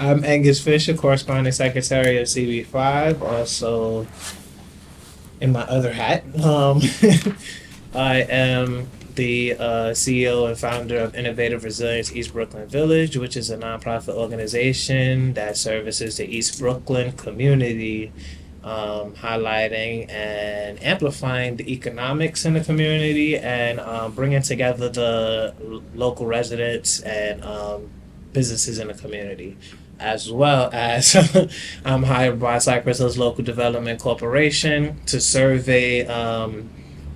I'm Angus Fisher, corresponding secretary of CB5. Also, in my other hat, I am the CEO and founder of Innovative Resilience East Brooklyn Village, which is a nonprofit organization that services the East Brooklyn community, highlighting and amplifying the economics in the community and bringing together the local residents and businesses in the community. As well as I'm hired by Cypress Hills Local Development Corporation to survey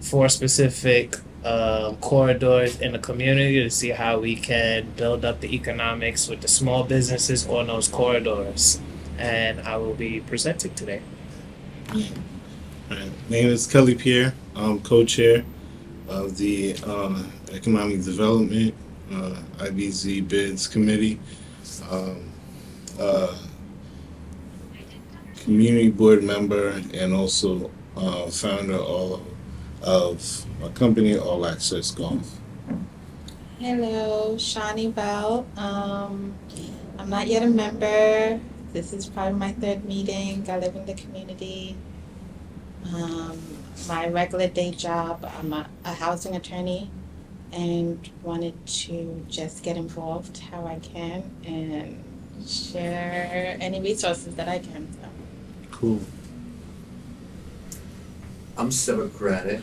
4 specific corridors in the community to see how we can build up the economics with the small businesses on those corridors. And I will be presenting today. Right. My name is Kelly Pierre. I'm co-chair of the Economic Development IBZ Bids Committee. Community board member and also founder of a company, All Access Golf. Hello, Shawnee Bell. I'm not yet a member. This is probably my 3rd meeting. I live in the community. My regular day job, I'm a housing attorney and wanted to just get involved how I can and share any resources that I can. So. Cool. I'm Seba Kuranek.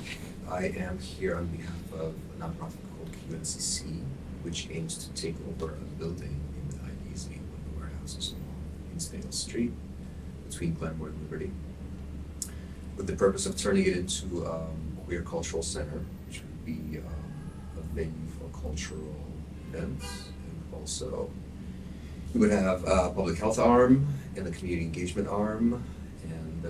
I am here on behalf of a nonprofit called QNCC, which aims to take over a building in the IBZ, one of the warehouses in Stale Street between Glenmore and Liberty, with the purpose of turning it into a queer cultural center, which would be a venue for cultural events, and also we would have a public health arm and a community engagement arm, and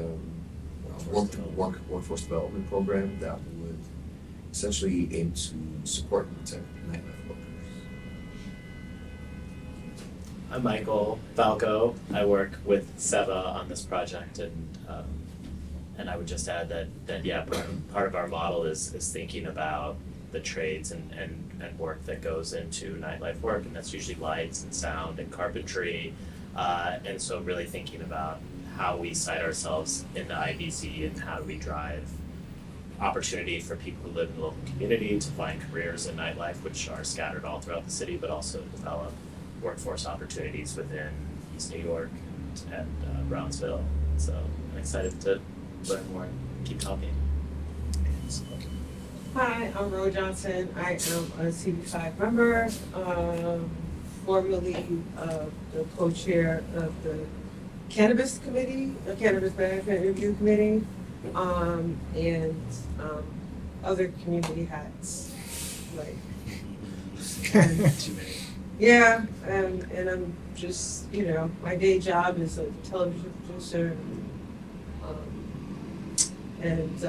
workforce development program that would essentially aim to support and protect nightlife workers. I'm Michael Falco. I work with Seva on this project, and I would just add that yeah, part of our model is thinking about the trades and work that goes into nightlife work, and that's usually lights and sound and carpentry, and so really thinking about how we site ourselves in the IBC and how do we drive opportunity for people who live in the local community to find careers in nightlife, which are scattered all throughout the city, but also develop workforce opportunities within East New York and Brownsville. So I'm excited to learn more and keep talking. Hi, I'm Ro Johnson. I am a CB5 member, formerly the co-chair of the Cannabis Committee, the Cannabis Management Review Committee, and other community hats, like. Yeah, and I'm just, my day job is a television producer, and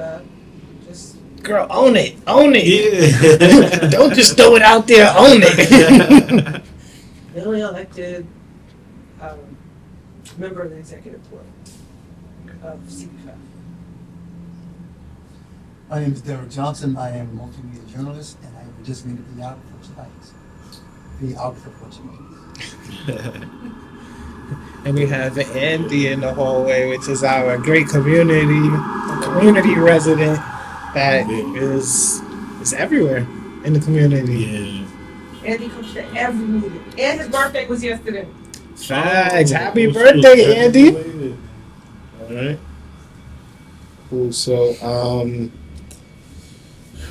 just. Girl, own it. Yeah. Don't just throw it out there, own it. Newly elected member of the executive board of CB5. My name is Derek Johnson. I am a multimedia journalist, and I am a designated videographer tonight. Videographer for tonight. And we have Andy in the hallway, which is our great community resident that is everywhere in the community. Yeah. Andy comes to every meeting. And his birthday was yesterday. Facts. Happy birthday, Andy. All right. Cool. So,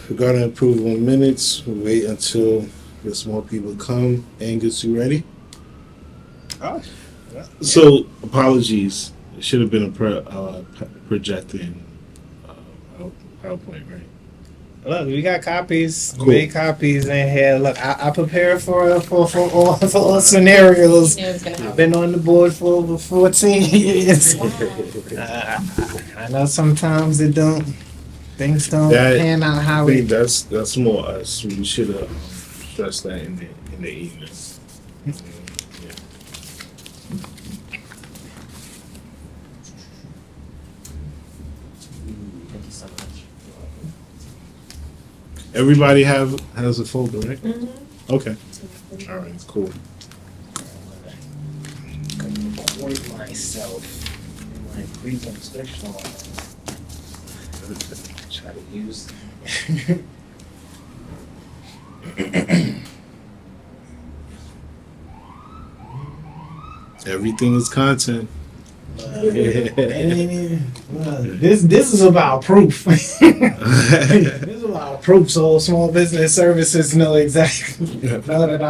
regarding approval of minutes, we'll wait until there's more people come. Angus, you ready? Oh, So, apologies. It should have been a projecting PowerPoint, right? look, we got copies. Cool. Made copies in here. Look, I prepared for all scenarios. Knew it was gonna I've happen. been on the board for over 14 years. Wow. I know sometimes things don't That- pan out I how think we. that's more us. We should have stressed that in the evening. Yeah. Thank you so much. Everybody has a folder, right? Mm-hmm. Okay. All right. Cool. myself in my presentation. Try to use. Everything is content. This is about proof. This is about proof. So small business services know exactly. Know that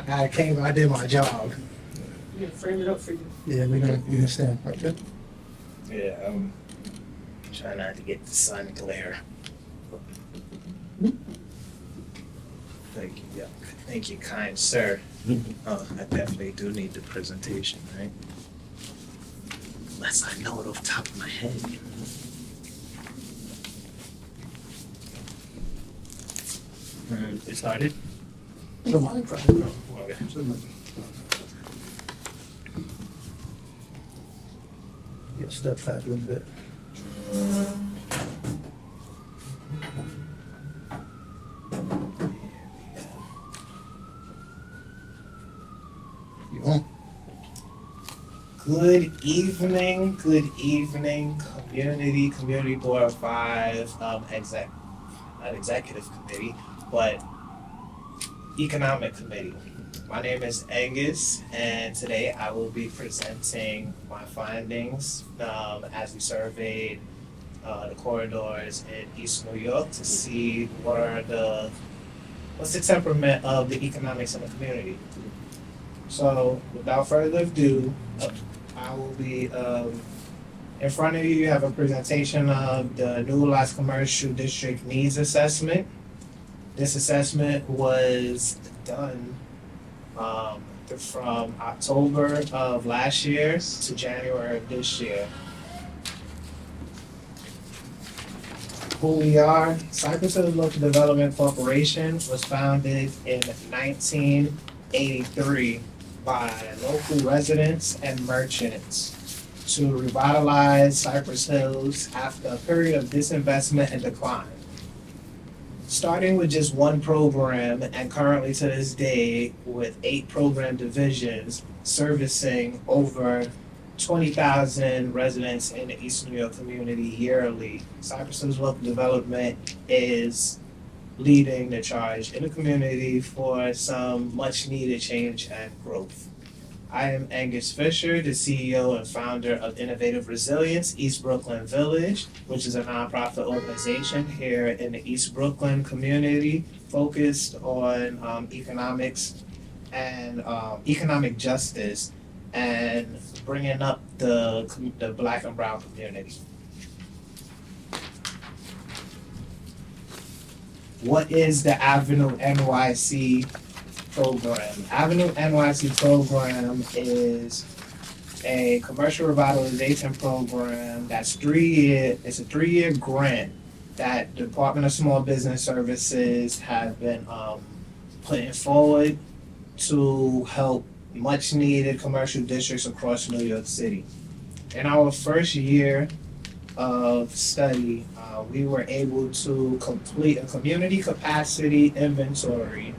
I came. I did my job. I'm gonna frame it up for you. Yeah, we're gonna stand right there. Yeah. Try not to get the sun glare. Thank you. Yeah. Thank you, kind sir. Oh, I definitely do need the presentation, right? Unless I know it off the top of my head. It started? So my problem. Okay. Yeah, step back a little bit. You on? Good evening, community board of five, not executive committee, but economic committee. My name is Angus, and today I will be presenting my findings as we surveyed the corridors in East New York to see what's the temperament of the economics in the community. So, without further ado, I will be in front of you. You have a presentation of the New Lots Commercial District Needs Assessment. This assessment was done from October of last year to January of this year. Who we are, Cypress Hills Local Development Corporation was founded in 1983 by local residents and merchants to revitalize Cypress Hills after a period of disinvestment and decline. Starting with just one program and currently to this day with 8 program divisions servicing over 20,000 residents in the East New York community yearly, Cypress Hills Local Development is leading the charge in the community for some much needed change and growth. I am Angus Fisher, the CEO and founder of Innovative Resilience East Brooklyn Village, which is a nonprofit organization here in the East Brooklyn community focused on economics and economic justice and bringing up the Black and Brown community. What is the Avenue NYC program? Avenue NYC program is a commercial revitalization program that's 3 year. It's a 3-year grant that the Department of Small Business Services have been putting forward to help much needed commercial districts across New York City. In our first year of study, we were able to complete a community capacity inventory,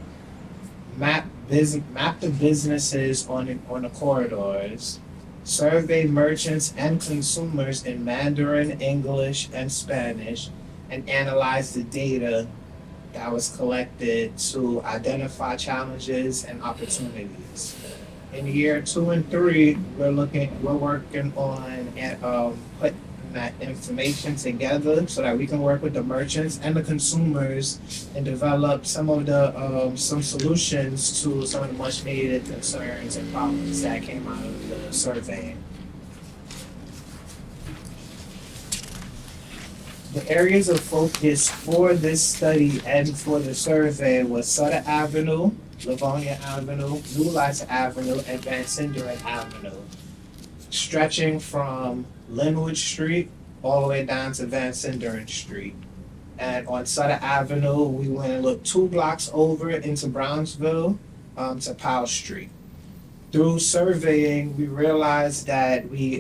map the businesses on the corridors, survey merchants and consumers in Mandarin, English, and Spanish, and analyze the data that was collected to identify challenges and opportunities. In year 2 and 3, we're working on putting that information together so that we can work with the merchants and the consumers and develop some of the some solutions to some of the much needed concerns and problems that came out of the survey. The areas of focus for this study and for the survey was Sutter Avenue, Livonia Avenue, New Lots Avenue, and Sinderen Avenue, stretching from Linwood Street all the way down to Van Sinderen Street. And on Sutter Avenue, we went and looked 2 blocks over into Brownsville to Powell Street. Through surveying, we realized that we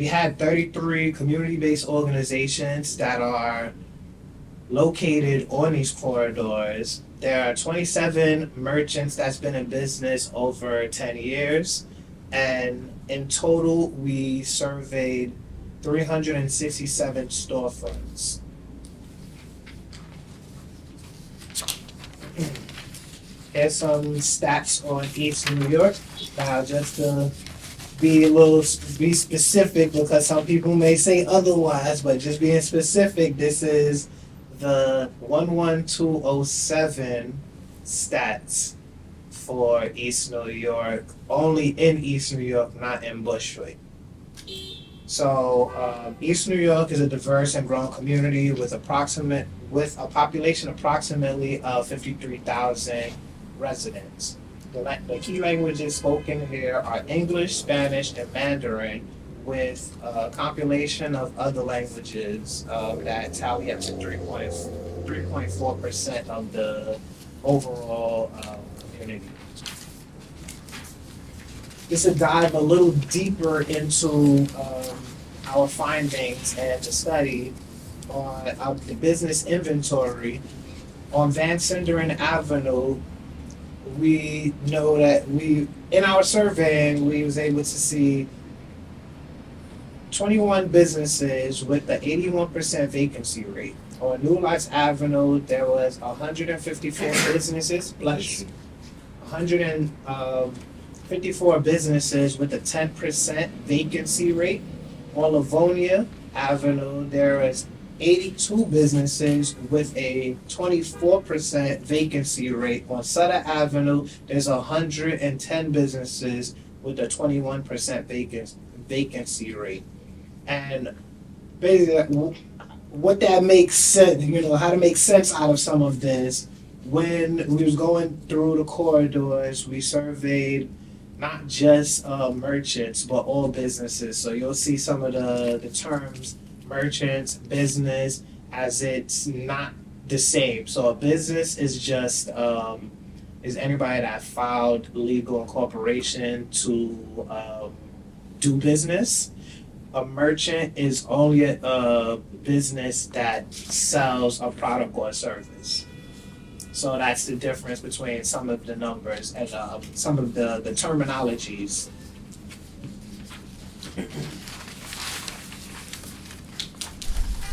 had 33 community-based organizations that are located on these corridors. There are 27 merchants that's been in business over 10 years. And in total, we surveyed 367 storefronts. Here's some stats on East New York. Now, just to be be specific, because some people may say otherwise, but just being specific, this is the 11207 stats for East New York, only in East New York, not in Bushwick. So East New York is a diverse and growing community with a population approximately of 53,000 residents. The key languages spoken here are English, Spanish, and Mandarin, with a compilation of other languages that tally up to 3.4% of the overall community. Just to dive a little deeper into our findings and the study on the business inventory on Van Sinderen Avenue, we know that in our surveying, we was able to see 21 businesses with the 81% vacancy rate. On New Lights Avenue, there was 154 businesses, 154 businesses with a 10% vacancy rate. On Livonia Avenue, there is 82 businesses with a 24% vacancy rate. On Sutter Avenue, there's 110 businesses with a 21% vacancy rate. And basically, what that makes sense, how to make sense out of some of this, when we was going through the corridors, we surveyed not just merchants, but all businesses. So you'll see some of the terms, merchants, business, as it's not the same. So a business is just is anybody that filed legal incorporation to do business. A merchant is only a business that sells a product or a service. So that's the difference between some of the numbers and some of the terminologies.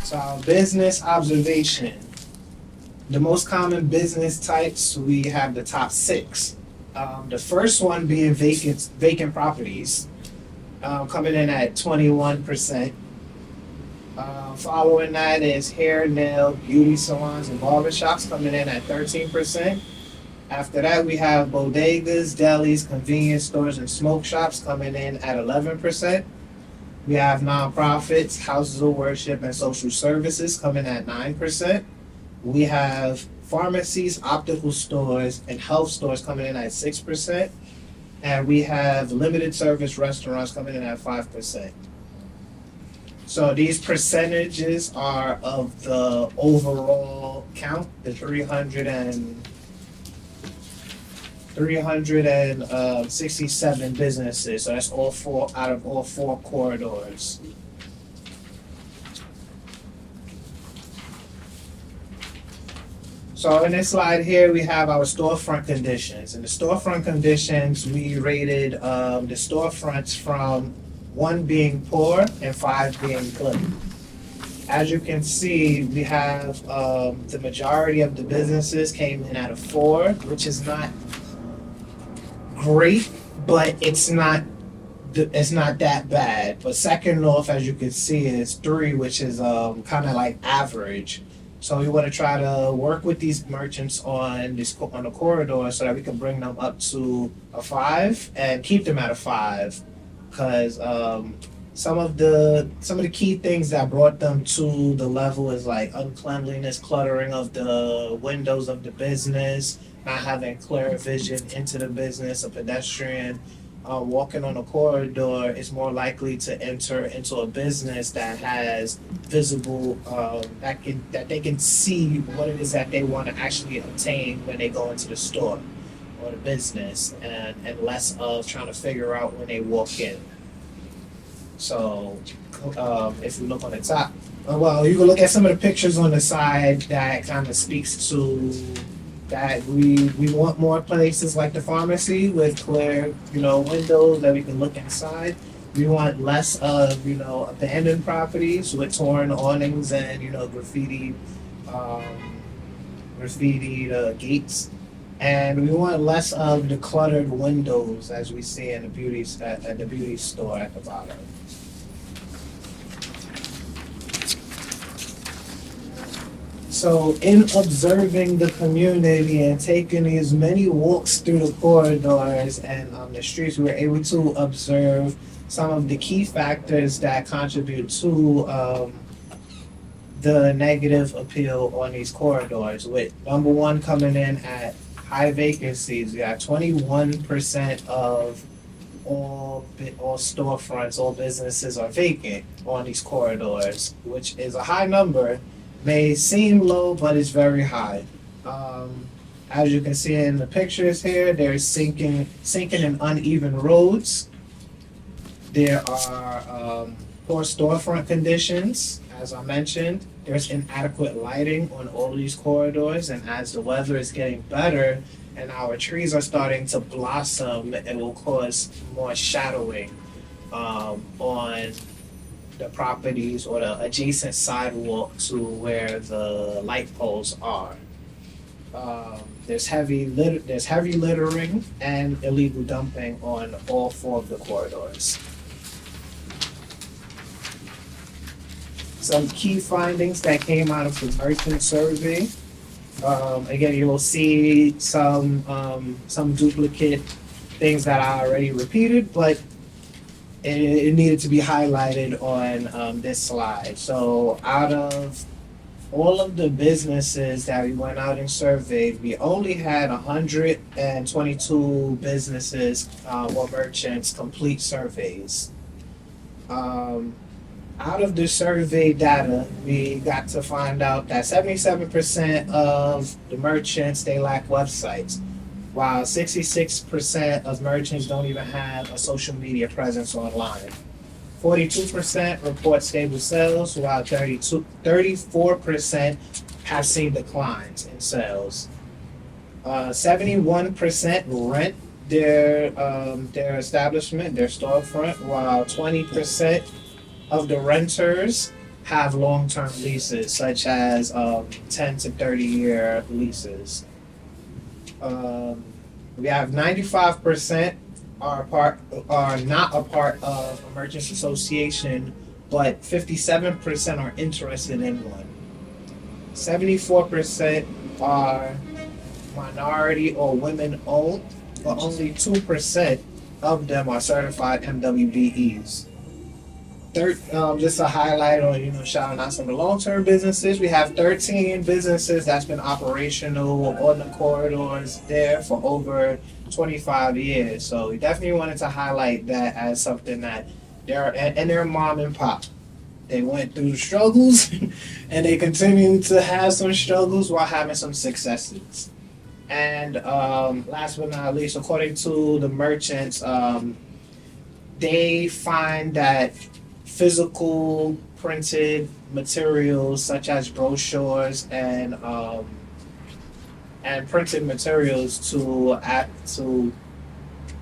So business observation. The most common business types, we have the top 6. The first one being vacant properties, coming in at 21%. Following that is hair, nail, beauty salons, and barbershops coming in at 13%. After that, we have bodegas, delis, convenience stores, and smoke shops coming in at 11%. We have nonprofits, houses of worship, and social services coming at 9%. We have pharmacies, optical stores, and health stores coming in at 6%. And we have limited service restaurants coming in at 5%. So these percentages are of the overall count, the 367 businesses. So that's all 4 out of all 4 corridors. So in this slide here, we have our storefront conditions. In the storefront conditions, we rated the storefronts from 1 being poor and 5 being good. As you can see, we have the majority of the businesses came in at a 4, which is not great, but it's not that bad. But Second North, as you can see, is 3, which is kind of like average. So we want to try to work with these merchants on the corridor so that we can bring them up to a 5 and keep them at a 5. Because some of the key things that brought them to the level is like uncleanliness, cluttering of the windows of the business, not having clear vision into the business. A pedestrian walking on a corridor is more likely to enter into a business that has visible that they can see what it is that they want to actually obtain when they go into the store or the business, and less of trying to figure out when they walk in. So if you look on the top, well, you can look at some of the pictures on the side that kind of speaks to that we want more places like the pharmacy with clear, windows that we can look inside. We want less of, abandoned properties with torn awnings and, um, graffitied gates. And we want less of the cluttered windows as we see in the at the beauty store at the bottom. So, in observing the community and taking these many walks through the corridors and the streets, we were able to observe some of the key factors that contribute to the negative appeal on these corridors. With number one coming in at high vacancies, we got 21% of all storefronts, all businesses are vacant on these corridors, which is a high number. May seem low, but it's very high. As you can see in the pictures here, there's sinking and uneven roads. There are poor storefront conditions, as I mentioned. There's inadequate lighting on all these corridors, and as the weather is getting better and our trees are starting to blossom, it will cause more shadowing on the properties or the adjacent sidewalk to where the light poles are. There's heavy littering and illegal dumping on all four of the corridors. Some key findings that came out of the merchant survey. Again, you will see some duplicate things that I already repeated, but it needed to be highlighted on this slide. So out of all of the businesses that we went out and surveyed, we only had 122 businesses or merchants complete surveys. Out of the survey data, we got to find out that 77% of the merchants, they lack websites, while 66% of merchants don't even have a social media presence online. 42% report stable sales, while 34% have seen declines in sales. 71% rent their establishment, their storefront, while 20% of the renters have long-term leases, such as 10 to 30-year leases. We have 95% are not a part of a merchants association, but 57% are interested in one. 74% are minority or women-owned, but only 2% of them are certified MWBEs. Just a highlight on, shouting out some of the long-term businesses. We have 13 businesses that's been operational on the corridors there for over 25 years. So we definitely wanted to highlight that as something that they're mom and pop. They went through struggles and they continue to have some struggles while having some successes. And last but not least, according to the merchants, they find that physical printed materials such as brochures and printed materials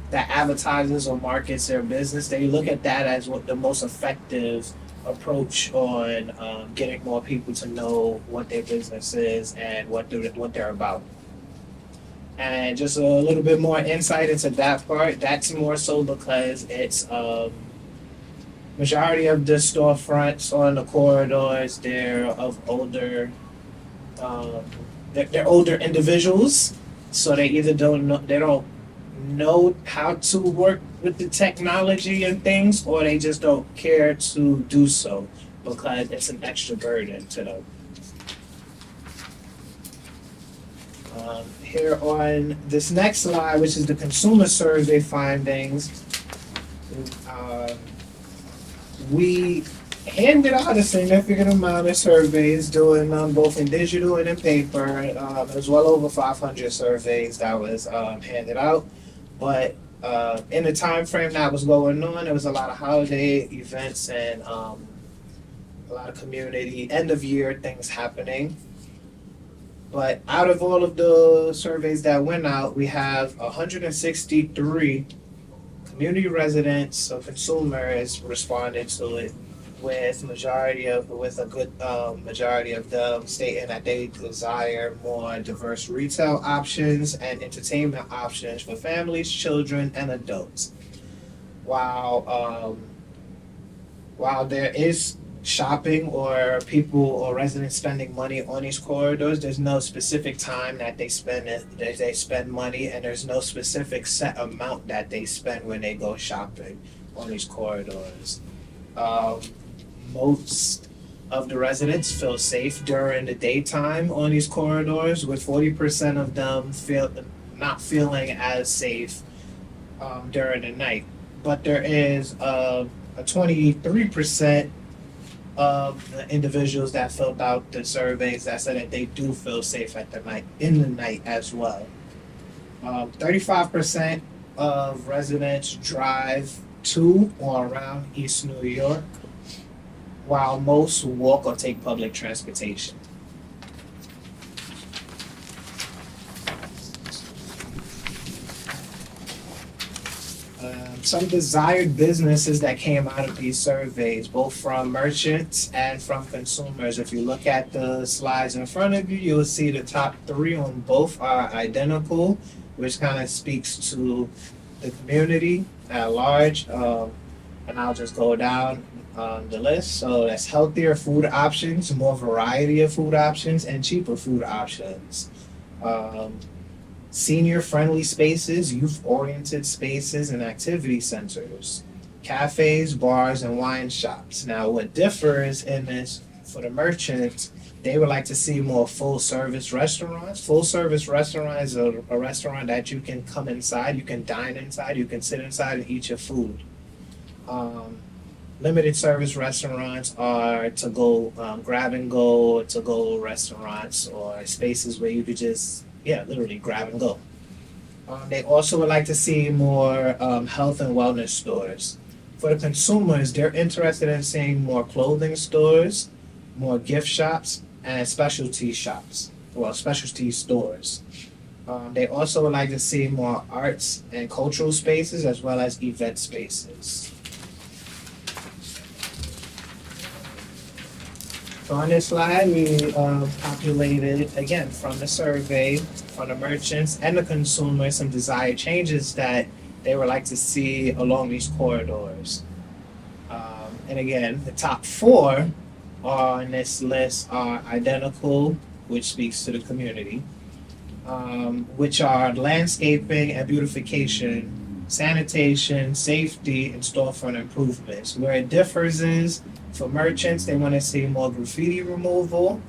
that advertises or markets their business, they look at that as what the most effective approach on getting more people to know what their business is and what they're about. And just a little bit more insight into that part, that's more so because it's majority of the storefronts on the corridors, they're of older, they're older individuals, so they either don't know how to work with the technology and things, or they just don't care to do so because it's an extra burden to them. Here on this next slide, which is the consumer survey findings, we handed out a significant amount of surveys, doing both in digital and in paper. There's well over 500 surveys that was handed out. But in the time frame that was going on, there was a lot of holiday events and a lot of community end of year things happening. But out of all of the surveys that went out, we have 163 community residents or consumers responded to it, with a good majority of them stating that they desire more diverse retail options and entertainment options for families, children, and adults. While there is shopping or people or residents spending money on these corridors, there's no specific time that they spend it, that they spend money, and there's no specific set amount that they spend when they go shopping on these corridors. Most of the residents feel safe during the daytime on these corridors, with 40% of them not feeling as safe during the night. But there is a 23% of the individuals that filled out the surveys that said that they do feel safe in the night as well. 35% of residents drive to or around East New York, while most walk or take public transportation. Some desired businesses that came out of these surveys, both from merchants and from consumers. If you look at the slides in front of you, you'll see the top three on both are identical, which kind of speaks to the community at large. And I'll just go down the list. So that's healthier food options, more variety of food options, and cheaper food options. Senior-friendly spaces, youth-oriented spaces, and activity centers, cafes, bars, and wine shops. Now, what differs in this for the merchants, they would like to see more full-service restaurants. Full-service restaurant is a restaurant that you can come inside, you can dine inside, you can sit inside and eat your food. Limited service restaurants are to go grab and go, to go restaurants, or spaces where you could just literally grab and go. They also would like to see more health and wellness stores. For the consumers, they're interested in seeing more clothing stores, more gift shops, and specialty stores. They also would like to see more arts and cultural spaces as well as event spaces. So on this slide, we populated, again, from the survey, from the merchants and the consumers, some desired changes that they would like to see along these corridors. And again, the top four on this list are identical, which speaks to the community, which are landscaping and beautification, sanitation, safety, and storefront improvements. Where it differs is, for merchants, they want to see more graffiti removal,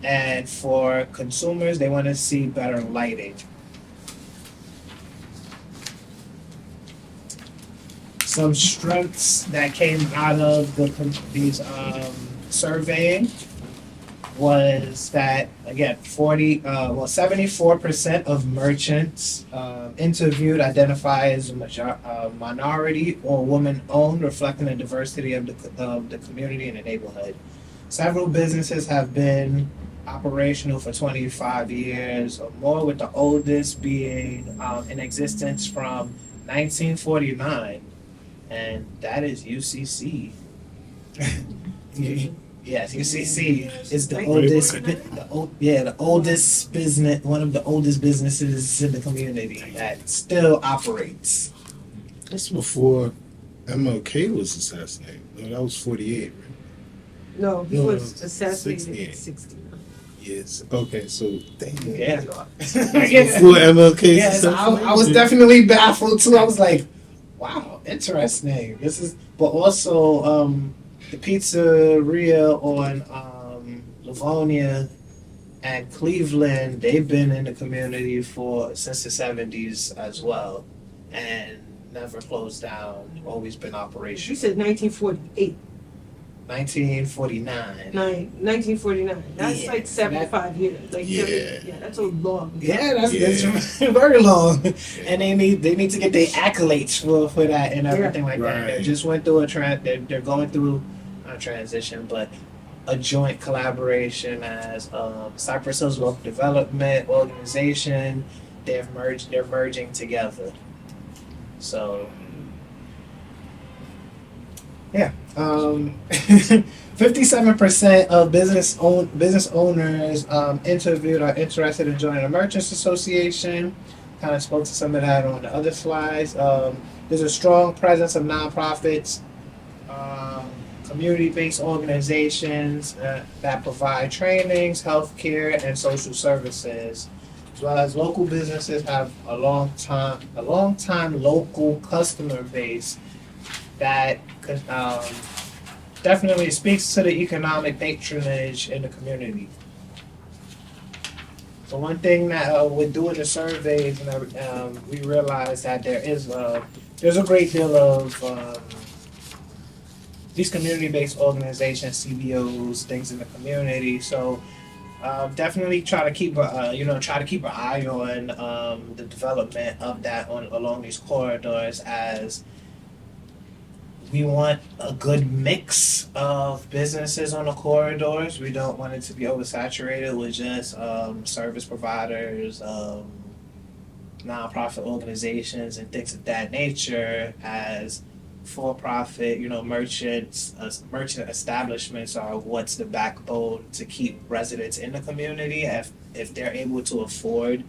and for consumers, they want to see better lighting. Some strengths that came out of these surveying was that, again, 74% of merchants interviewed identify as a minority or woman-owned, reflecting the diversity of the community and the neighborhood. Several businesses have been operational for 25 years or more, with the oldest being in existence from 1949, and that is UCC. Yes, UCC is the oldest business, one of the oldest businesses in the community that still operates. That's before MLK was assassinated. No, that was 48, right? No, he No, was assassinated 68. in 69. Yes. Okay, so damn. Yeah. Before MLK Yes, I was definitely baffled too. I was like, wow, interesting. But also, the pizzeria on Livonia and Cleveland, they've been in the community since the 70s as well, and never closed down, always been She operational. said 1948. 1949. 1949. That's Yeah, like 75 years. Like Yeah. 30, that's a long time. Yeah, that's very long, and they need to get their accolades for that and everything like that. They Right. just went through they're going through a transition, but a joint collaboration as Cypress Hills Local Development Organization. They're merging together. So yeah, 57% of business owners interviewed are interested in joining a merchants association. Kind of spoke to some of that on the other slides. There's a strong presence of nonprofits, community-based organizations that provide trainings, healthcare, and social services, as well as local businesses have a long time local customer base that definitely speaks to the economic patronage in the community. So one thing that with doing the surveys, we realized that there's a great deal of these community-based organizations, CBOs, things in the community. So definitely try to keep an eye on the development of that along these corridors, as we want a good mix of businesses on the corridors. We don't want it to be oversaturated with just service providers, nonprofit organizations, and things of that nature, as for-profit, merchant establishments are what's the backbone to keep residents in the community. If they're able to afford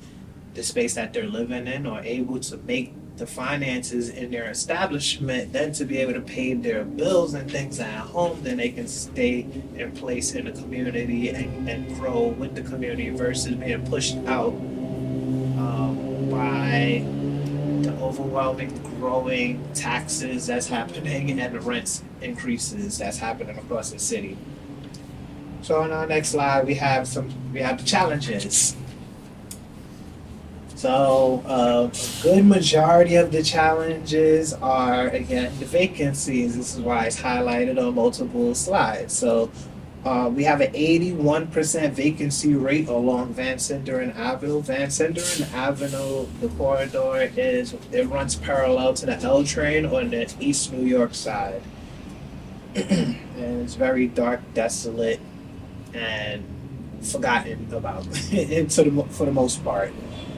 the space that they're living in, or able to make the finances in their establishment, then to be able to pay their bills and things at home, then they can stay in place in the community and grow with the community versus being pushed out by the overwhelming growing taxes that's happening and the rents increases that's happening across the city. So on our next slide, we have the challenges. So a good majority of the challenges are, again, the vacancies. This is why it's highlighted on multiple slides. So we have an 81% vacancy rate along Van Sinderen Avenue. Van Sinderen Avenue, the corridor it runs parallel to the L train on the East New York side. And it's very dark, desolate, and forgotten about for the most part.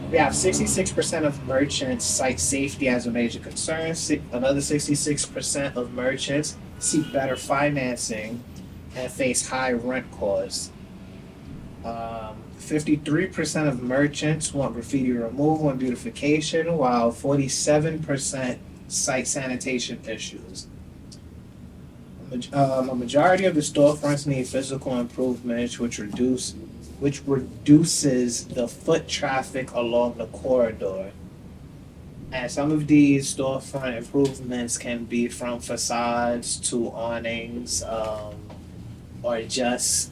We have 66% of merchants cite safety as a major concern. Another 66% of merchants seek better financing and face high rent costs. 53% of merchants want graffiti removal and beautification, while 47% cite sanitation issues. A majority of the storefronts need physical improvements, which reduces the foot traffic along the corridor. And some of these storefront improvements can be from facades to awnings, or just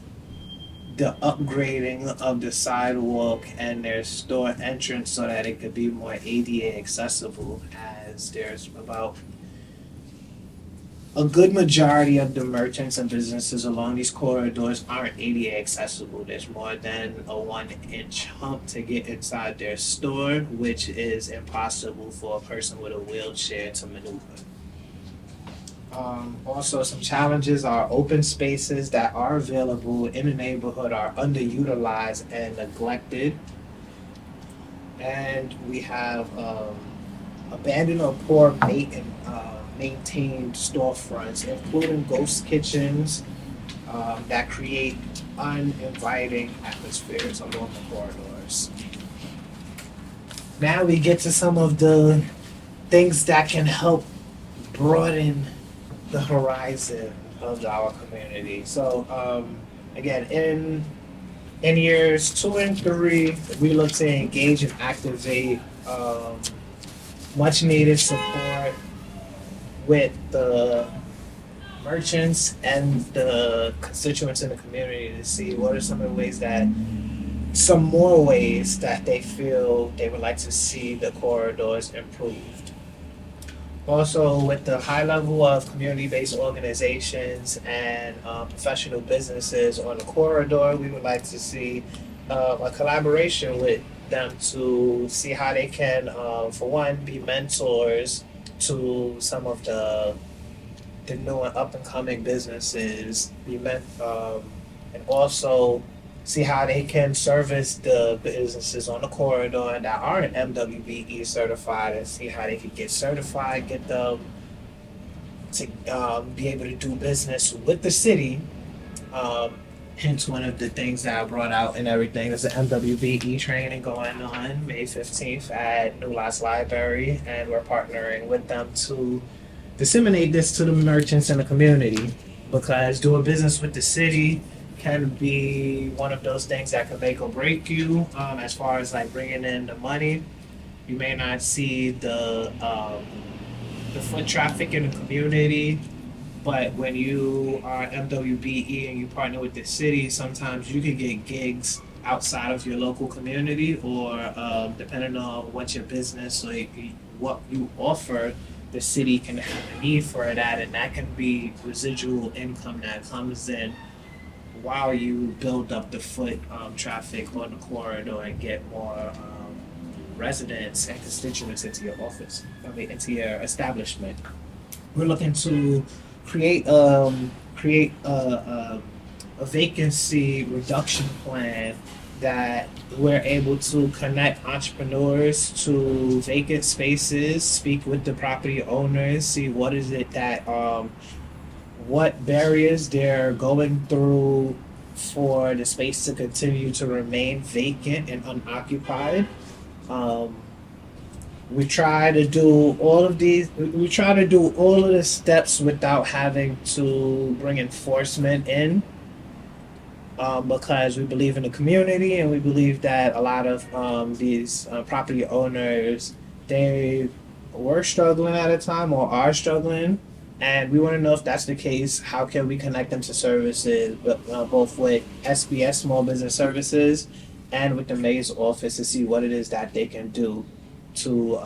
the upgrading of the sidewalk and their store entrance so that it could be more ADA accessible, as there's about a good majority of the merchants and businesses along these corridors aren't ADA accessible. There's more than a 1-inch hump to get inside their store, which is impossible for a person with a wheelchair to maneuver. Also, some challenges are open spaces that are available in the neighborhood are underutilized and neglected. And we have abandoned or poor maintained storefronts, including ghost kitchens that create uninviting atmospheres along the corridors. Now we get to some of the things that can help broaden the horizon of our community. So again, in years 2 and 3, we look to engage and activate much needed support with the merchants and the constituents in the community to see what are some more ways that they feel they would like to see the corridors improved. Also, with the high level of community-based organizations and professional businesses on the corridor, we would like to see a collaboration with them to see how they can, for one, be mentors to some of the new and up and coming businesses, and also see how they can service the businesses on the corridor that aren't MWBE certified, and see how they could get certified, get them to be able to do business with the city. Hence, one of the things that I brought out and everything is the MWBE training going on May 15th at New Lots Library, and we're partnering with them to disseminate this to the merchants in the community, because doing business with the city can be one of those things that can make or break you, as far as like bringing in the money. You may not see the foot traffic in the community, but when you are MWBE and you partner with the city, sometimes you can get gigs outside of your local community, or depending on what your business or what you offer, the city can have a need for that, and that can be residual income that comes in while you build up the foot traffic on the corridor and get more residents and constituents into your office, into your establishment. We're looking to create a vacancy reduction plan that we're able to connect entrepreneurs to vacant spaces, speak with the property owners, see what is it that what barriers they're going through for the space to continue to remain vacant and unoccupied. We try to do all of these. We try to do all of the steps without having to bring enforcement in, because we believe in the community, and we believe that a lot of these property owners, they were struggling at a time or are struggling, and we want to know if that's the case. How can we connect them to services, both with SBS Small Business Services and with the mayor's office, to see what it is that they can do to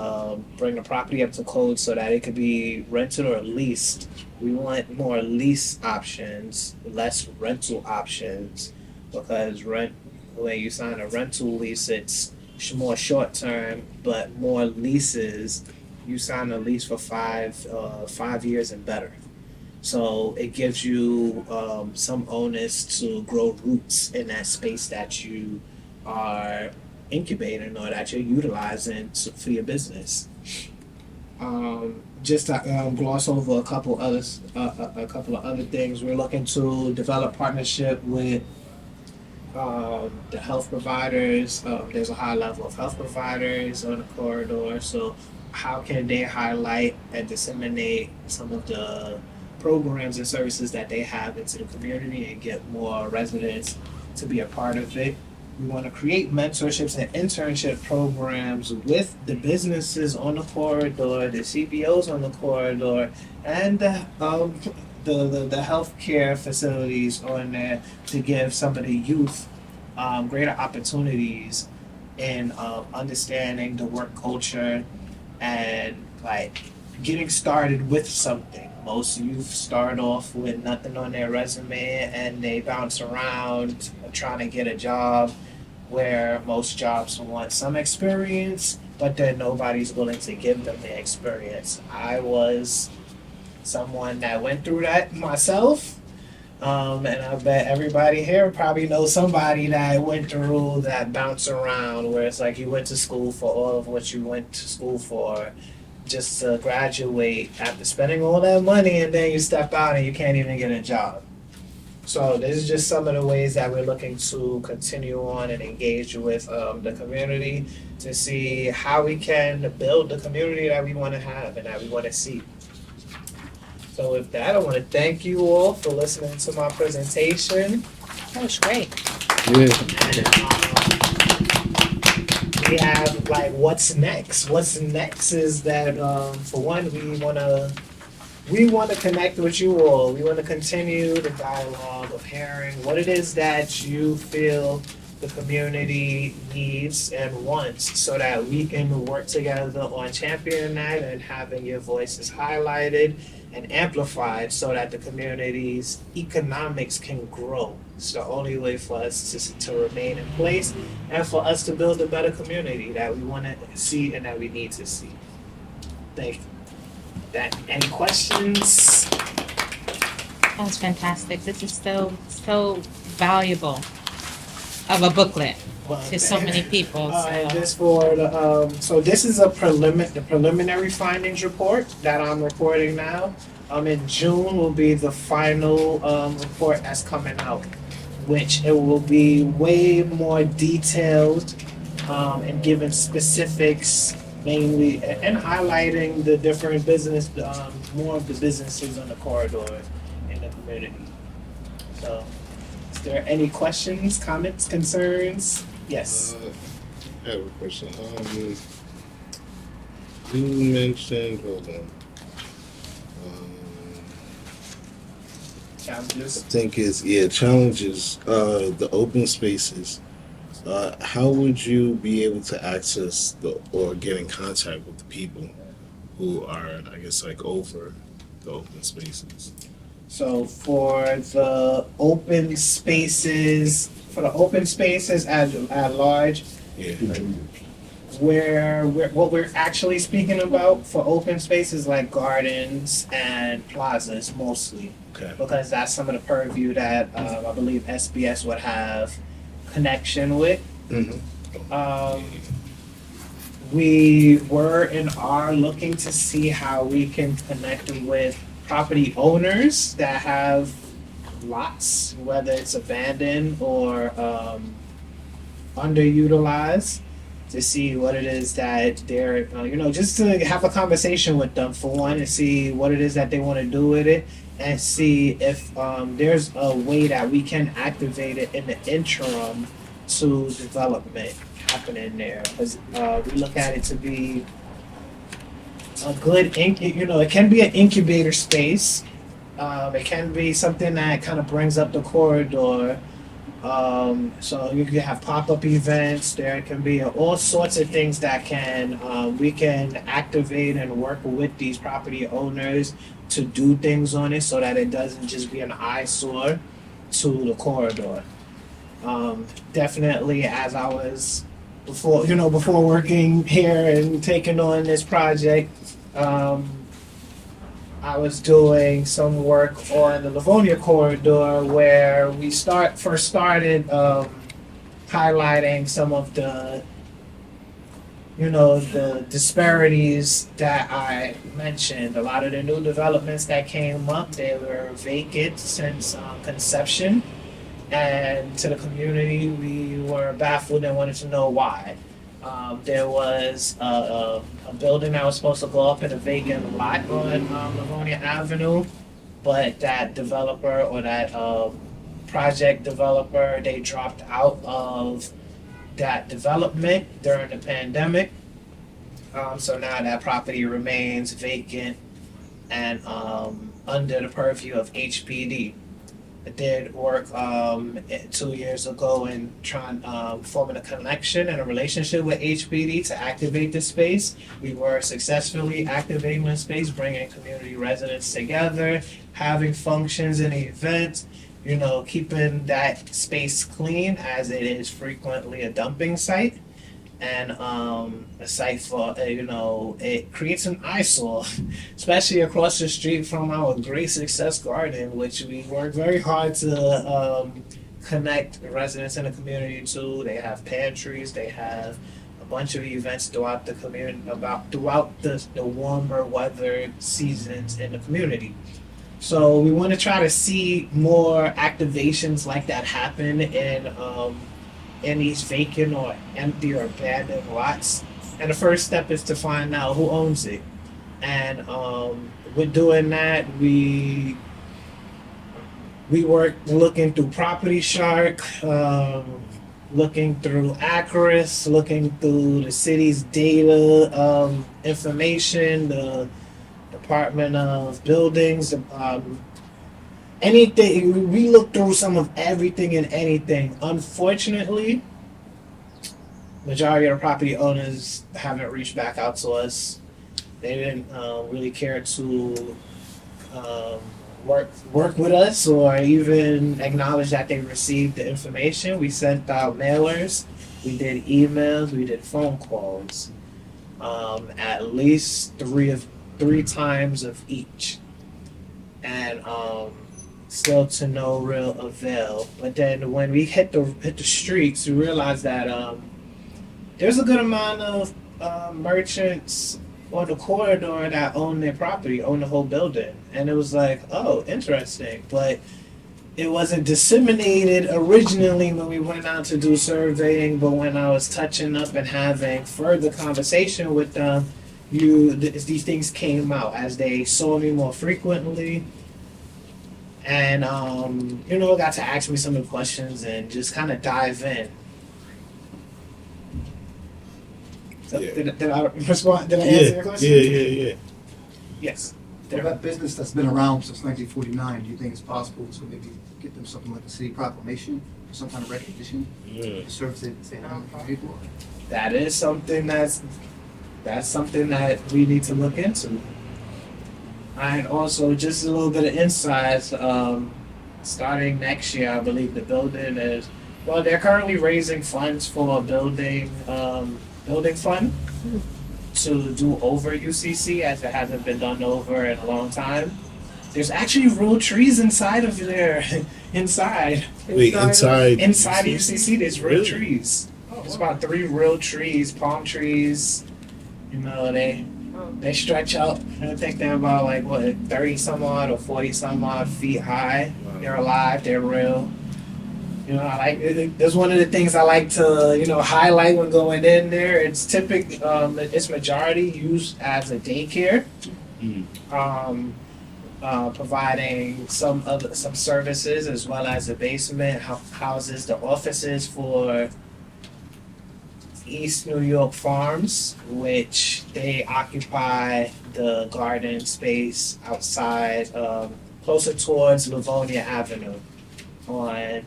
bring the property up to code so that it could be rented or leased. We want more lease options, less rental options, because when you sign a rental lease, it's more short term, but more leases, you sign a lease for 5 years and better. So it gives you some onus to grow roots in that space that you are incubating or that you're utilizing for your business. Just to gloss over a couple of other things, we're looking to develop partnership with the health providers. There's a high level of health providers on the corridor, so how can they highlight and disseminate some of the programs and services that they have into the community and get more residents to be a part of it. We want to create mentorships and internship programs with the businesses on the corridor, the CBOs on the corridor, and the healthcare facilities on there, to give some of the youth greater opportunities in understanding the work culture and like getting started with something. Most youth start off with nothing on their resume and they bounce around trying to get a job, where most jobs want some experience, but then nobody's willing to give them the experience. I was someone that went through that myself, and I bet everybody here probably knows somebody that went through that bounce around, where it's like you went to school for all of what you went to school for, just to graduate after spending all that money, and then you step out and you can't even get a job. So this is just some of the ways that we're looking to continue on and engage with the community, to see how we can build the community that we want to have and that we want to see. So with that, I want to thank you all for listening to my presentation. That was great. And, we have like what's next. What's next is that for one, we want to connect with you all. We want to continue the dialogue of hearing what it is that you feel the community needs and wants, so that we can work together on championing that and having your voices highlighted and amplified, so that the community's economics can grow. It's the only way for us to remain in place and for us to build a better community that we want to see and that we need to see. Thank you. Any questions? That was fantastic. This is so valuable of a booklet Well, to so many people. And So this for the, so this is the preliminary findings report that I'm reporting now. In June will be the final, report that's coming out, which it will be way more detailed, and giving specifics mainly, and highlighting the different business, more of the businesses on the corridor in the community. So, is there any questions, comments, concerns? Yes. I have a question. You mentioned, hold on. I Challenges. think challenges, the open spaces. How would you be able to access or get in contact with the people who are, I guess, like over the open spaces? So for the open spaces, at large, Yeah. what we're actually speaking about for open spaces like gardens and plazas mostly, Okay. because that's some of the purview that I believe SBS would have connection with. Mm-hmm. We were and are looking to see how we can connect with property owners that have lots, whether it's abandoned or underutilized, to see what it is that they're, just to have a conversation with them for one, and see what it is that they want to do with it, and see if there's a way that we can activate it in the interim to development happening there, because we look at it to be a good it can be an incubator space. It can be something that kind of brings up the corridor. So you can have pop-up events. There can be all sorts of things that we can activate and work with these property owners to do things on it, so that it doesn't just be an eyesore to the corridor. Definitely, as I was before working here and taking on this project, I was doing some work on the Livonia corridor, where we first started highlighting some of the the disparities that I mentioned. A lot of the new developments that came up, they were vacant since conception. And to the community, we were baffled and wanted to know why. There was a building that was supposed to go up in a vacant lot on Livonia Avenue, but that developer, or that project developer, they dropped out of that development during the pandemic. So now that property remains vacant and under the purview of HPD. I did work 2 years ago in forming a connection and a relationship with HPD to activate the space. We were successfully activating the space, bringing community residents together, having functions and events, keeping that space clean, as it is frequently a dumping site. And a site for, it creates an eyesore, especially across the street from our Great Success Garden, which we work very hard to connect the residents in the community to. They have pantries, they have a bunch of events throughout the community, throughout the warmer weather seasons in the community. So we want to try to see more activations like that happen in these vacant or empty or abandoned lots. And the first step is to find out who owns it. And with doing that, we work looking through Property Shark, looking through Acris, looking through the city's data information, the Department of Buildings, anything. We look through some of everything and anything. Unfortunately, majority of the property owners haven't reached back out to us. They didn't really care to work with us, or even acknowledge that they received the information. We sent out mailers, we did emails, we did phone calls, at least three times of each. And still to no real avail. But then when we hit the streets, we realized that there's a good amount of merchants on the corridor that own their property, own the whole building, and it was like, oh, interesting, but it wasn't disseminated originally when we went out to do surveying. But when I was touching up and having further conversation with them, these things came out as they saw me more frequently, and got to ask me some of the questions and just kind of dive in. So, Yeah. did I respond? Did I answer your question? Yeah. Yes. For that business that's been around since 1949, do you think it's possible to maybe get them something like a city proclamation or some kind of recognition Yeah. for the service they paid for? That is something that's something that we need to look into. And also, just a little bit of insights. Starting next year, I believe the building is. Well, they're currently raising funds for a building fund to do over UCC, as it hasn't been done over in a long time. There's actually real trees inside of there. Inside Wait, inside UCC, there's real Really? trees. There's about 3 real trees, palm trees. They stretch out. I think they're about 30 some odd or 40 some odd feet high. They're alive. They're real. That's one of the things I like to highlight when going in there. It's it's majority used as a daycare. Providing some services, as well as the basement houses the offices for East New York Farms, which they occupy the garden space outside, closer towards Livonia Avenue on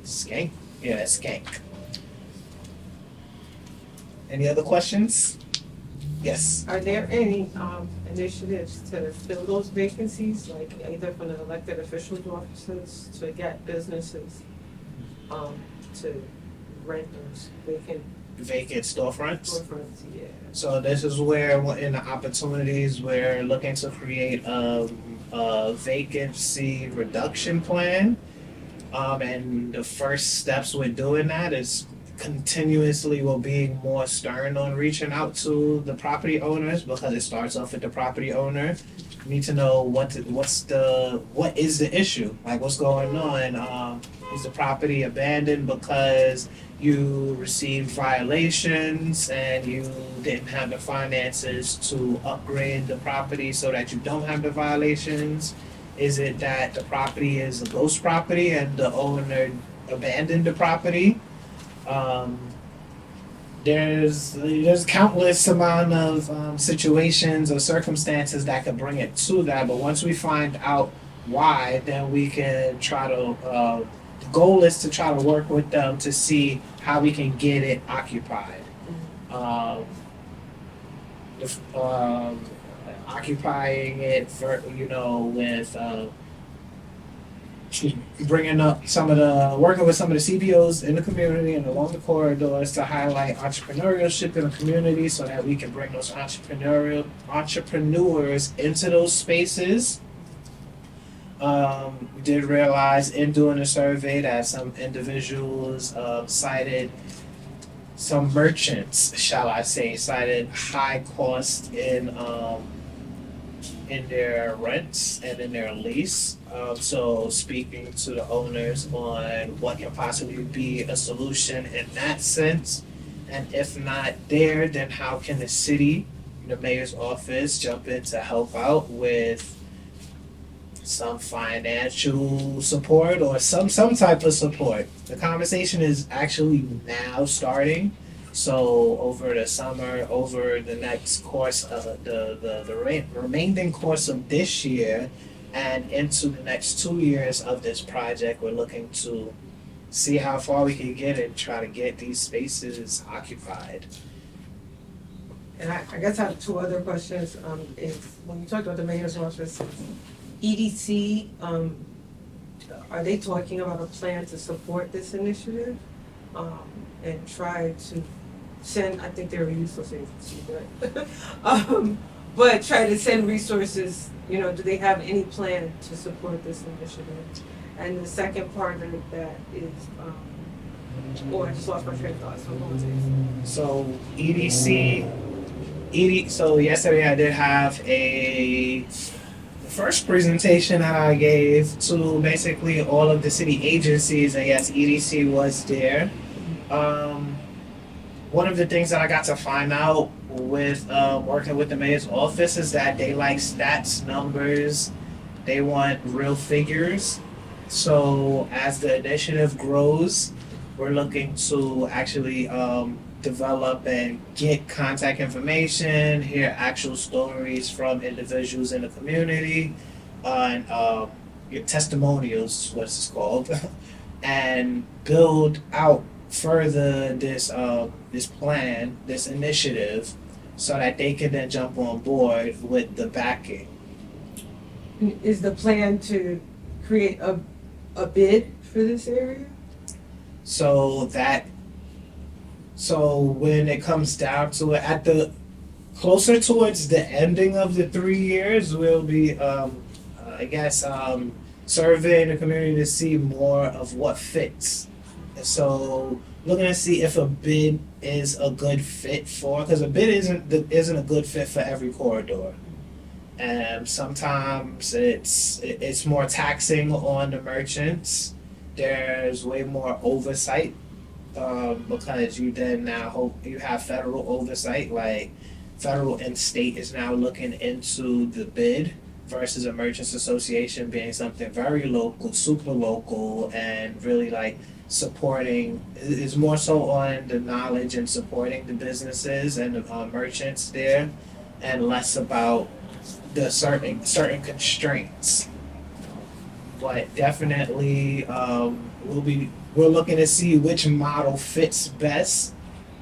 Skank. Yeah, Skank. Any other questions? Yes. Are there any initiatives to fill those vacancies, like either from the elected officials' offices to get businesses to rent those Vacant storefronts. storefronts? Yeah. So this is where, in the opportunities, we're looking to create a vacancy reduction plan. And the first steps with doing that is continuously we're being more stern on reaching out to the property owners, because it starts off with the property owner. We need to know what is the issue, like what's going on. Is the property abandoned because you received violations and you didn't have the finances to upgrade the property so that you don't have the violations? Is it that the property is a ghost property and the owner abandoned the property? There's countless amount of situations or circumstances that could bring it to that, but once we find out why, then we can try to the goal is to try to work with them to see how we can get it occupied. Occupying it for with working with some of the CBOs in the community and along the corridors to highlight entrepreneurship in the community, so that we can bring those entrepreneurs into those spaces. We did realize in doing the survey that some individuals cited, some merchants, shall I say, cited high cost in their rents and in their lease. So speaking to the owners on what can possibly be a solution in that sense, and if not there, then how can the city, the mayor's office, jump in to help out with some financial support or some type of support. The conversation is actually now starting. So over the summer, over the next course of the remaining course of this year and into the next 2 years of this project, we're looking to see how far we can get and try to get these spaces occupied. And I guess I have 2 other questions. Is when you talked about the mayor's office, EDC, are they talking about a plan to support this initiative? And try to send, I think they're a useless agency, but but try to send resources, do they have any plan to support this initiative? And the second part of that is, I just lost my train of thought, so what was it? So so yesterday I did have the first presentation that I gave to basically all of the city agencies, and yes, EDC was there. One of the things that I got to find out with working with the mayor's office is that they like stats, numbers, they want real figures. So as the initiative grows, we're looking to actually develop and get contact information, hear actual stories from individuals in the community, and your testimonials, is what it's called, and build out further this plan, this initiative, so that they can then jump on board with the backing. Is the plan to create a bid for this area? So when it comes down to it, at the closer towards the ending of the 3 years, we'll be, surveying the community to see more of what fits. So looking to see if a bid is a good fit because a bid isn't a good fit for every corridor. And sometimes it's more taxing on the merchants. There's way more oversight because you then now hope you have federal oversight, like federal and state is now looking into the bid versus a merchants association being something very local, super local, and really like supporting is more so on the knowledge and supporting the businesses and the merchants there, and less about the certain constraints. But definitely, we're looking to see which model fits best,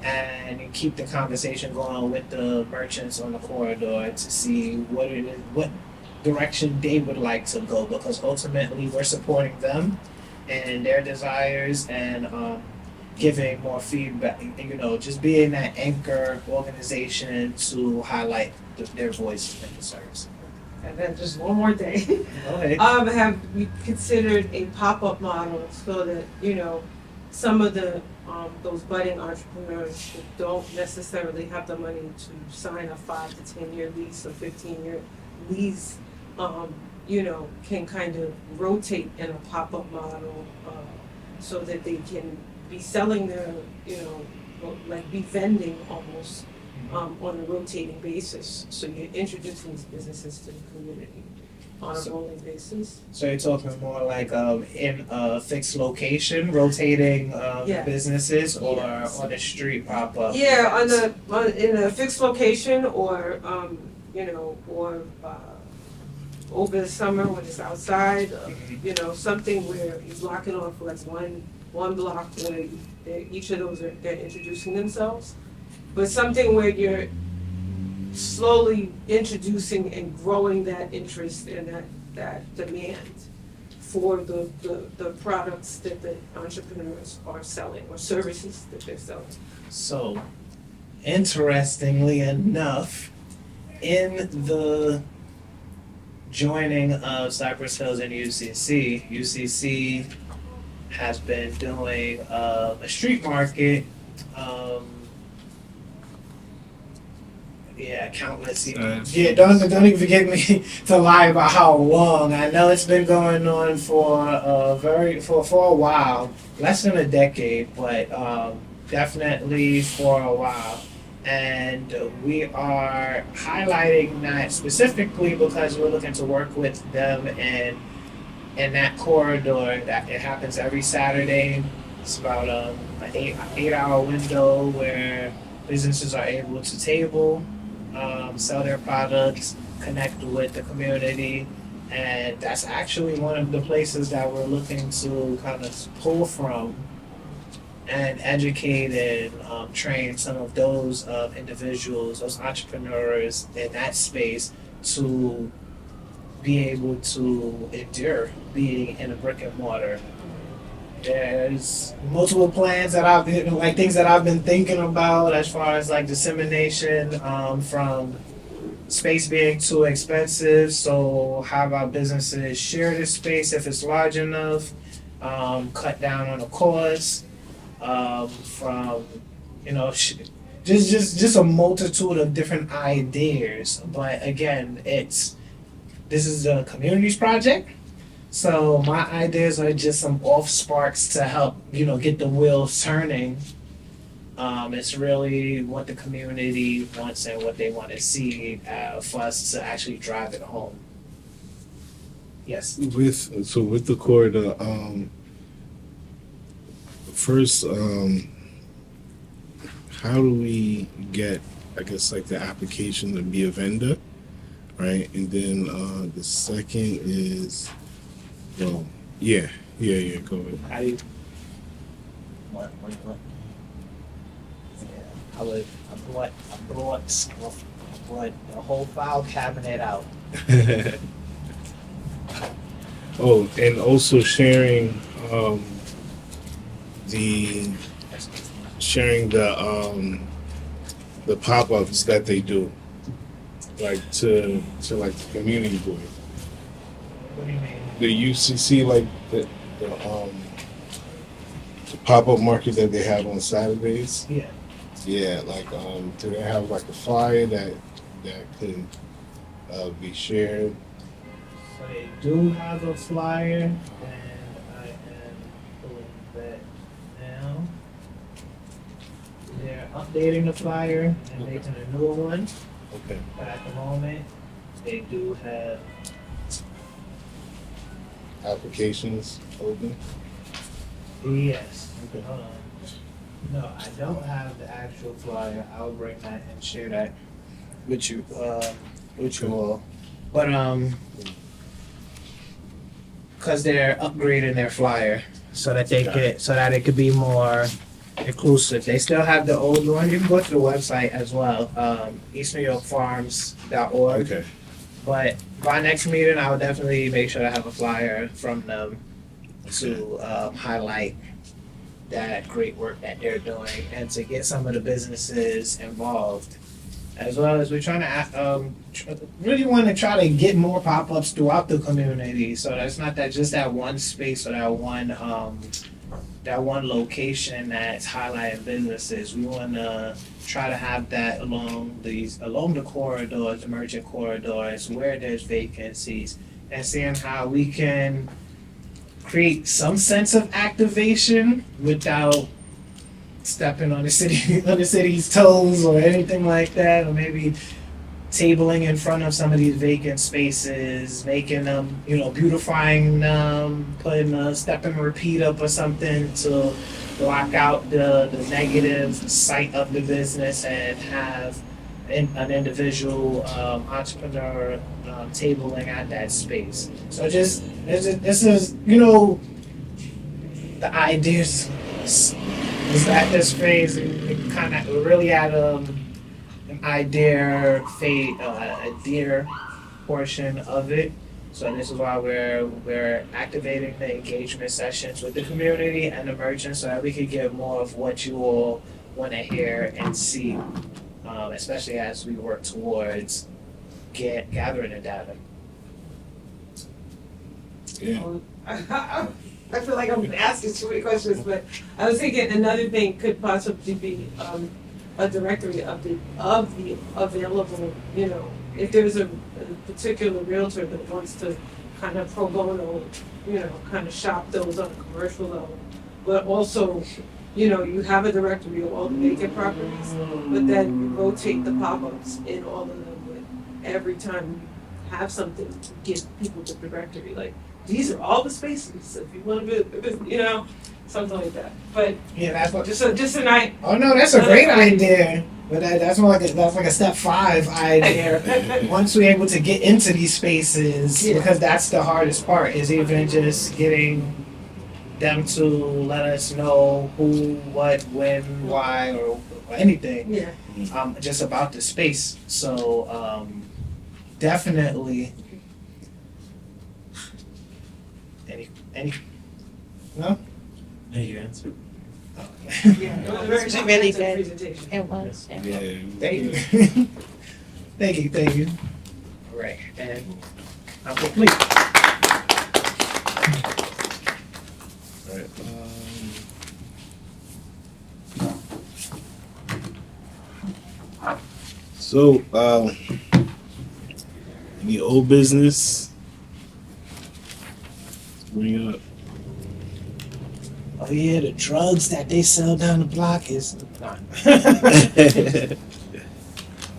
and keep the conversation going with the merchants on the corridor to see what direction they would like to go, because ultimately we're supporting them and their desires, and giving more feedback, just being that anchor organization to highlight their voices and concerns. And then just one more thing. Okay. Have we considered a pop-up model so that, some of the, those budding entrepreneurs who don't necessarily have the money to sign a 5 to 10 year lease or 15-year lease, can kind of rotate in a pop-up model, so that they can be selling their, like be vending almost, on a rotating basis. So you're introducing these businesses to the community on a rolling basis. So you're talking more like in a fixed location, rotating Yeah. businesses, or Yes. on the street pop up? Yeah, in a fixed location, or over the summer when it's outside, something where you block it off like one block where each of those they're introducing themselves, but something where you're slowly introducing and growing that interest and that demand for the products that the entrepreneurs are selling or services that they're selling. So, interestingly enough, in the joining of Cypress Hills and UCC has been doing a street market. Countless. Don't even get me to lie about how long. I know it's been going on for a while, less than a decade, but definitely for a while. And we are highlighting that specifically because we're looking to work with them in that corridor. That it happens every Saturday. It's about an 8-hour window where businesses are able to table, sell their products, connect with the community, and that's actually one of the places that we're looking to kind of pull from and educate and train some of those individuals, those entrepreneurs in that space to be able to endure being in a brick and mortar. There's multiple plans that things that I've been thinking about as far as like dissemination from space being too expensive, so how about businesses share this space if it's large enough, cut down on the cost, from, you know, just a multitude of different ideas. But again, this is the community's project, so my ideas are just some off sparks to help, you know, get the wheels turning. It's really what the community wants and what they want to see for us to actually drive it home. Yes. With the corridor, first, how do we get, I guess, like the application to be a vendor, right? And then the second is, well, yeah, go ahead. How do you? What? Yeah, I brought the whole file cabinet out. Oh, and also sharing the pop-ups that they do, like to like the community board. What do you mean? The UCC, like the pop-up market that they have on Saturdays. Yeah. Yeah, like do they have like a flyer that can be shared? So they do have a flyer, and I am pulling that now. They're updating the flyer and making a new one, Okay. but at the moment, they do have. Applications open. Yes. Okay. No, I don't have the actual flyer. I'll bring that and share that with you all. But because they're upgrading their flyer so that it could be more inclusive. They still have the old one. You can go to the website as well, eastnewyorkfarms.org. Okay. But by next meeting, I will definitely make sure to have a flyer from them to highlight that great work that they're doing and to get some of the businesses involved. As well as we're trying to really want to try to get more pop-ups throughout the community. So that's not just that one space or that one location that's highlighting businesses. We want to try to have that along the corridors, the merchant corridors, where there's vacancies, and seeing how we can create some sense of activation without stepping on the city's toes or anything like that, or maybe tabling in front of some of these vacant spaces, making them, beautifying them, putting a step and repeat up or something to block out the negative site of the business and have an individual entrepreneur tabling at that space. So this is the ideas is at this phase, and kind of really at an idea portion of it. So this is why we're activating the engagement sessions with the community and the merchants so that we can get more of what you all want to hear and see, especially as we work towards gathering the data. Yeah. I feel like I'm asking too many questions, but I was thinking another thing could possibly be a directory of the available, if there's a particular realtor that wants to kind of pro bono, kind of shop those on a commercial level, but also, you have a directory of all the vacant properties, but then you rotate the pop-ups in all of them with every time you have something to give people the directory, like, these are all the spaces, if you want to, something like that. But yeah, that's what. just an idea. Oh no, that's a great idea. But that's more like a step 5 idea. Once we're able to get into these spaces, because that's the hardest part, is even just getting them to let us know who, what, when, why, or anything. Yeah. Just about the space. So definitely. Any? No. Hey, you answered. Yeah, it was a very It's really comprehensive good. presentation. It was. Yeah. Thank you. Thank you, thank you. All right, and I'm complete. All right. So, any old business? Let's bring up. Oh yeah, the drugs that they sell down the block is not.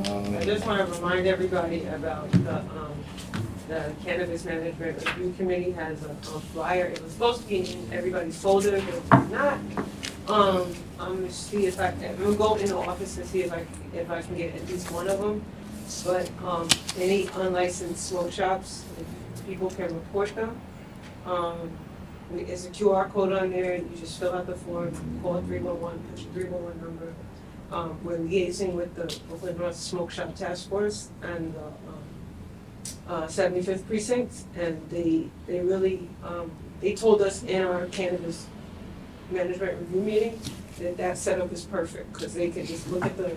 I just want to remind everybody about the Cannabis Management Review Committee has a flyer. It was supposed to be in everybody's folder, but it's not. I'm gonna see if I'm gonna go in the office and see if I can get at least one of them. But any unlicensed smoke shops, if people can report them. There's a QR code on there, you just fill out the form, call 311, push the 311 number. We're liaising with the Brooklyn North Smoke Shop Task Force and 75th Precinct, and they really, they told us in our cannabis management review meeting that setup is perfect, because they can just look at the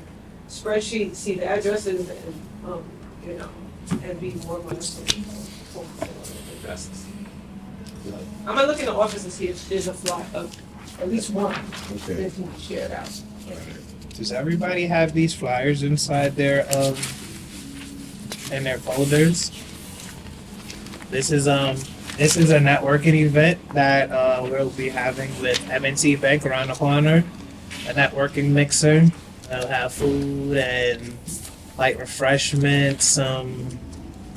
spreadsheet, see the addresses, and, and be more mindful of the addresses. I'm gonna look in the office and see if there's a fly of at least one Okay. that can be shared out. Does everybody have these flyers inside their in their folders? This is a networking event that we'll be having with M&T Bank around the corner. A networking mixer. They'll have food and light refreshments, some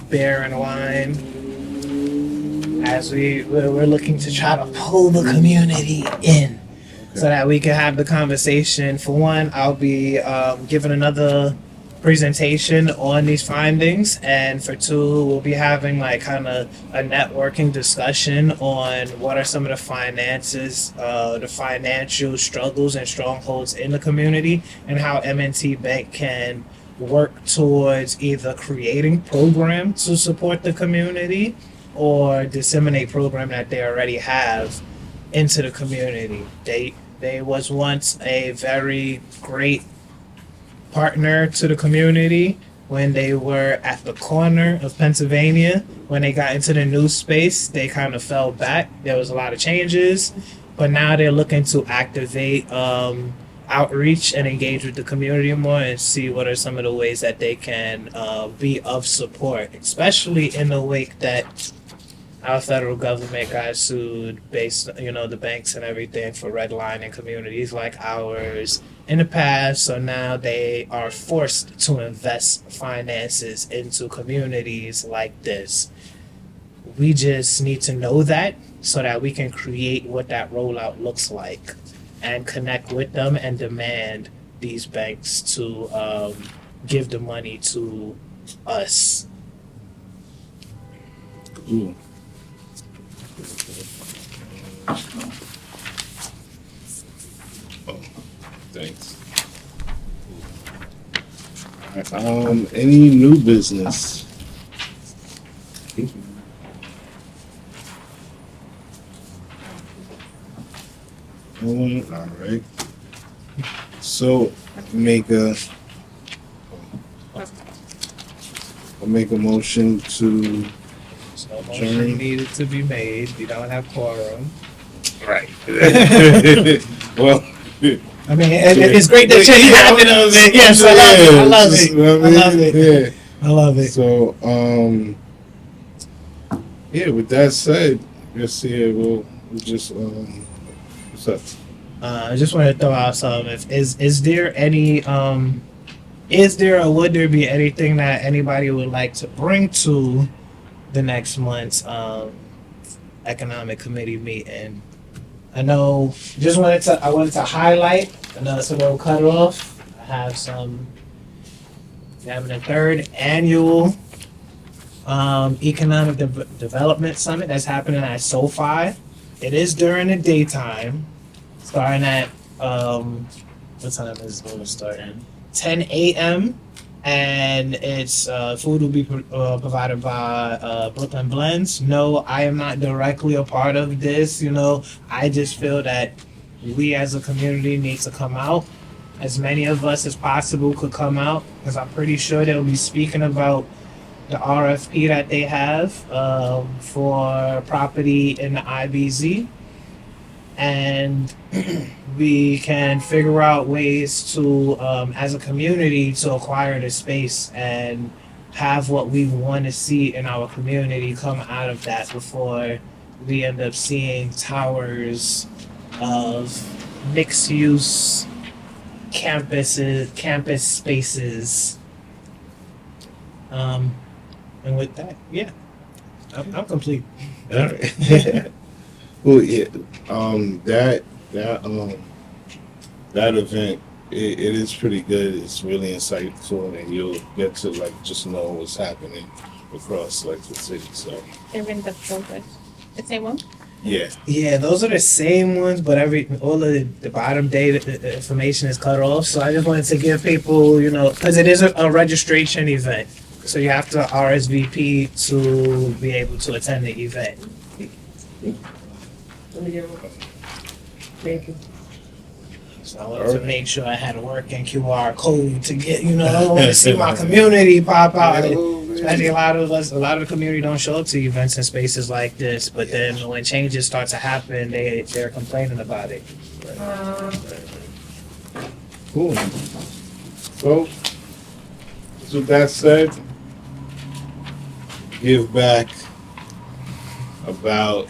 beer and wine. As we're looking to try to pull the community in, so that we can have the conversation. For one, I'll be giving another presentation on these findings, and for two, we'll be having like kind of a networking discussion on what are some of the finances, the financial struggles and strongholds in the community, and how M&T Bank can work towards either creating programs to support the community or disseminate program that they already have into the community. They was once a very great partner to the community when they were at the corner of Pennsylvania. When they got into the new space, they kind of fell back. There was a lot of changes, but now they're looking to activate outreach and engage with the community more and see what are some of the ways that they can be of support, especially in the wake that our federal government got sued based, the banks and everything for redlining communities like ours in the past. So now they are forced to invest finances into communities like this. We just need to know that so that we can create what that rollout looks like and connect with them and demand these banks to give the money to us. Ooh. Oh, thanks. All right, any new business? No one? All right. So I'll make a motion to So motion needed to be made. We don't have quorum. right. Well, I mean, it's great that you're having of it. Yes, I love it. Yeah. I love it. So, yeah. With that said, let's see. We'll just what's up? I just want to throw out some. Is there any is there or would there be anything that anybody would like to bring to the next month's economic committee meeting? I know. I wanted to highlight. I know it's a little cut off. I have some. We're having a third annual economic development summit that's happening at SoFi. It is during the daytime, starting at what time is it going to start? 10 a.m. And it's food will be provided by Brooklyn Blends. No, I am not directly a part of this. I just feel that we as a community need to come out as many of us as possible could come out, because I'm pretty sure they'll be speaking about the RFP that they have for property in the IBZ. And we can figure out ways to, as a community, to acquire the space and have what we want to see in our community come out of that before we end up seeing towers of mixed use campus spaces. And with that, yeah, I'm complete. All right. Well, yeah. That event, it is pretty good. It's really insightful, and you'll get to like just know what's happening across like the city. So They're in the progress. The same one? yeah, Yeah, those are the same ones, but all of the bottom data information is cut off. So I just wanted to give people, because it is a registration event, so you have to RSVP to be able to attend the event. Let me get a look. Thank you. So I wanted to make sure I had a working QR code to get, I want to see my community pop out. Especially a lot of the community don't show up to events and spaces like this, but then when changes start to happen, they're complaining about it. cool. So, with that said, give back about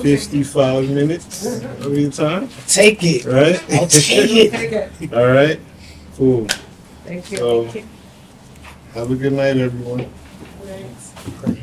55 minutes of your time, Take it. right? I'll take it. Take it. All right, cool. Thank you. So, have a good night, everyone. Thanks.